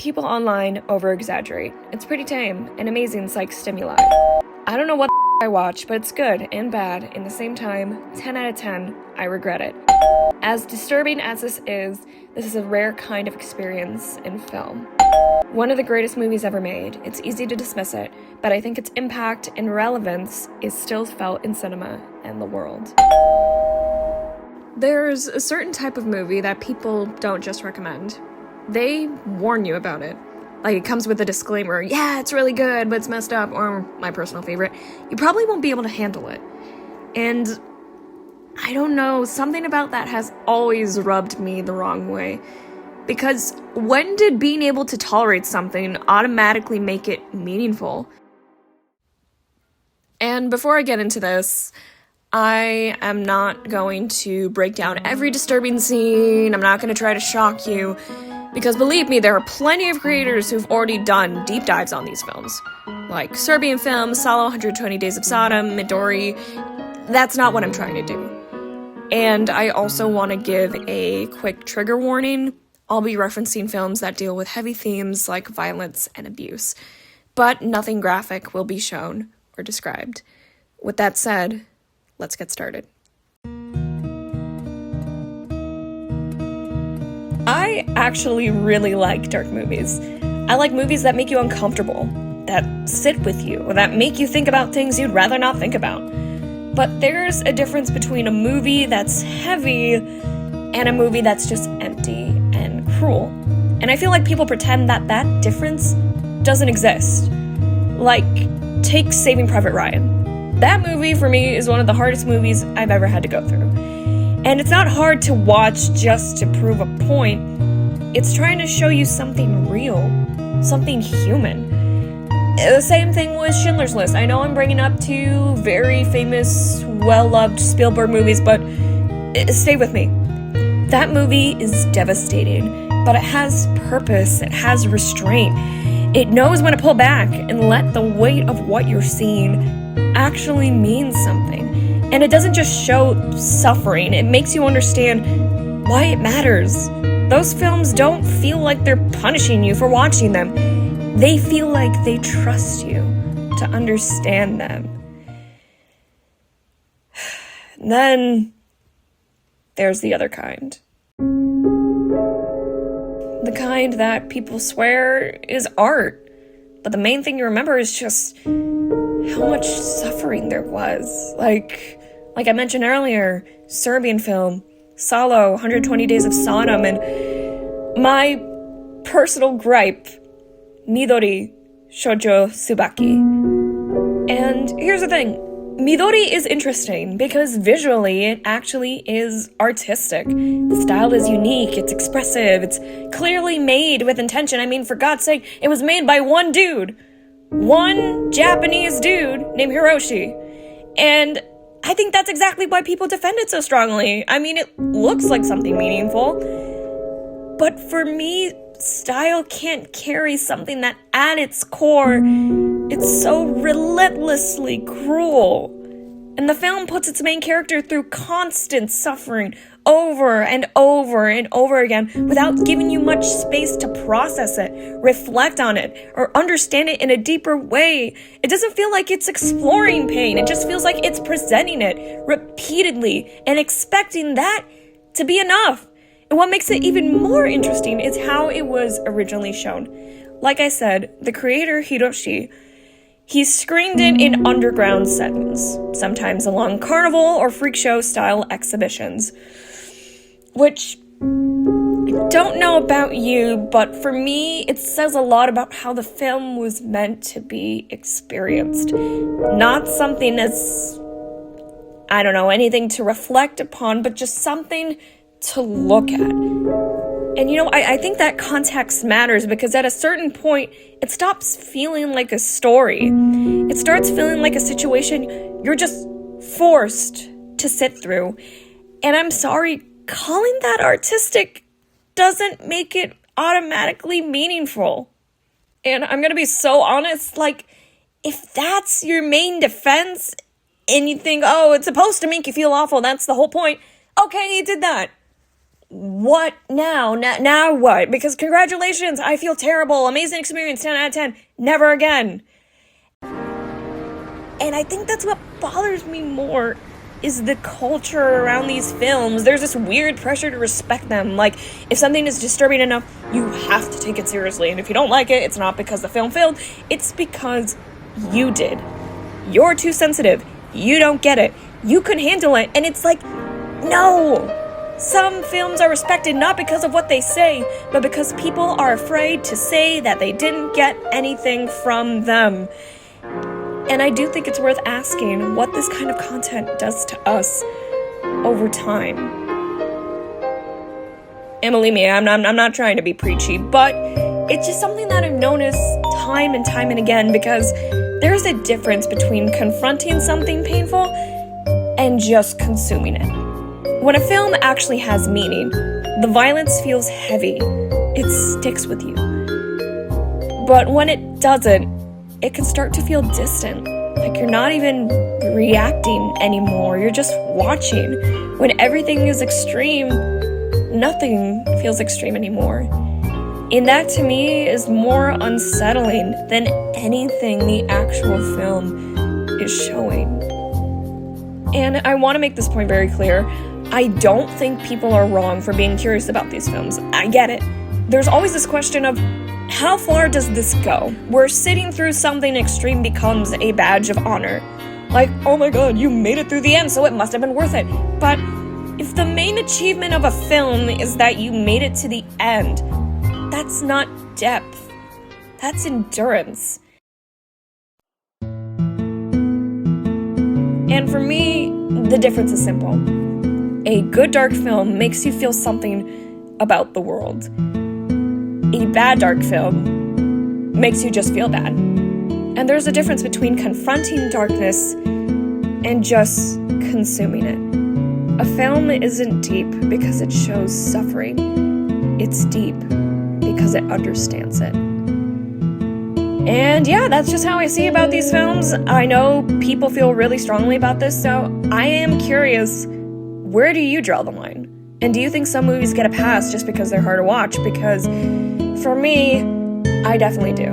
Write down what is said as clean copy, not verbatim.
People online over-exaggerate. It's pretty tame and amazing psych stimuli. I don't know what I watch, but it's good and bad in the same time. 10 out of 10, I regret it. As disturbing as this is a rare kind of experience in film. One of the greatest movies ever made. It's easy to dismiss it, but I think its impact and relevance is still felt in cinema and the world. There's a certain type of movie that people don't just recommend. They warn you about it. Like, it comes with a disclaimer, yeah, it's really good, but it's messed up, or my personal favorite, you probably won't be able to handle it. And I don't know, something about that has always rubbed me the wrong way. Because when did being able to tolerate something automatically make it meaningful? And before I get into this, I am not going to break down every disturbing scene. I'm not going to try to shock you. Because believe me, there are plenty of creators who've already done deep dives on these films. Like Serbian film, Salo, 120 Days of Sodom, Midori. That's not what I'm trying to do. And I also want to give a quick trigger warning. I'll be referencing films that deal with heavy themes like violence and abuse. But nothing graphic will be shown or described. With that said, let's get started. I actually really like dark movies. I like movies that make you uncomfortable, that sit with you, that make you think about things you'd rather not think about. But there's a difference between a movie that's heavy and a movie that's just empty and cruel. And I feel like people pretend that that difference doesn't exist. Like, take Saving Private Ryan. That movie, for me, is one of the hardest movies I've ever had to go through. And it's not hard to watch just to prove a point. It's trying to show you something real, something human. The same thing with Schindler's List. I know I'm bringing up two very famous, well-loved Spielberg movies, but stay with me. That movie is devastating, but it has purpose, it has restraint. It knows when to pull back and let the weight of what you're seeing actually mean something. And it doesn't just show suffering, it makes you understand why it matters. Those films don't feel like they're punishing you for watching them. They feel like they trust you to understand them. Then there's the other kind. The kind that people swear is art. But the main thing you remember is just how much suffering there was. Like I mentioned earlier, Serbian film, Salo, 120 Days of Sodom, and my personal gripe, Midori Shoujo Tsubaki. And here's the thing, Midori is interesting because visually it actually is artistic. The style is unique, it's expressive, it's clearly made with intention. I mean, for God's sake, it was made by one dude. One Japanese dude named Hiroshi. And I think that's exactly why people defend it so strongly. I mean, it looks like something meaningful. But for me, style can't carry something that at its core, it's so relentlessly cruel. And the film puts its main character through constant suffering over and over and over again without giving you much space to process it, reflect on it, or understand it in a deeper way. It doesn't feel like it's exploring pain. It just feels like it's presenting it repeatedly and expecting that to be enough. And what makes it even more interesting is how it was originally shown. Like I said, the creator, Hiroshi, he screened it in underground settings, sometimes along carnival or freak show style exhibitions. Which, I don't know about you, but for me, it says a lot about how the film was meant to be experienced. Not something that's, I don't know, anything to reflect upon, but just something to look at. And you know, I think that context matters because at a certain point, it stops feeling like a story. It starts feeling like a situation you're just forced to sit through. And I'm sorry, calling that artistic doesn't make it automatically meaningful. And I'm gonna be so honest, like, if that's your main defense and you think, oh, it's supposed to make you feel awful, that's the whole point, okay, he did that. what now? Now what? Because congratulations, I feel terrible, amazing experience, 10 out of 10, never again. And I think that's what bothers me more, is the culture around these films. There's this weird pressure to respect them. Like, if something is disturbing enough, you have to take it seriously. And if you don't like it, it's not because the film failed, it's because you did. You're too sensitive. You don't get it. You couldn't handle it. And it's like, no! Some films are respected not because of what they say, but because people are afraid to say that they didn't get anything from them. And I do think it's worth asking what this kind of content does to us over time. And believe me, I'm not trying to be preachy, but it's just something that I've noticed time and time and again, because there's a difference between confronting something painful and just consuming it. When a film actually has meaning, the violence feels heavy. It sticks with you. But when it doesn't, it can start to feel distant. Like you're not even reacting anymore. You're just watching. When everything is extreme, nothing feels extreme anymore. And that, to me, is more unsettling than anything the actual film is showing. And I want to make this point very clear. I don't think people are wrong for being curious about these films. I get it. There's always this question of, how far does this go? Where sitting through something extreme becomes a badge of honor. Like, oh my god, you made it through the end, so it must have been worth it. But if the main achievement of a film is that you made it to the end, that's not depth. That's endurance. And for me, the difference is simple. A good dark film makes you feel something about the world. A bad dark film makes you just feel bad. And there's a difference between confronting darkness and just consuming it. A film isn't deep because it shows suffering. It's deep because it understands it. And yeah, that's just how I see about these films. I know people feel really strongly about this, so I am curious, where do you draw the line? And do you think some movies get a pass just because they're hard to watch? Because for me, I definitely do.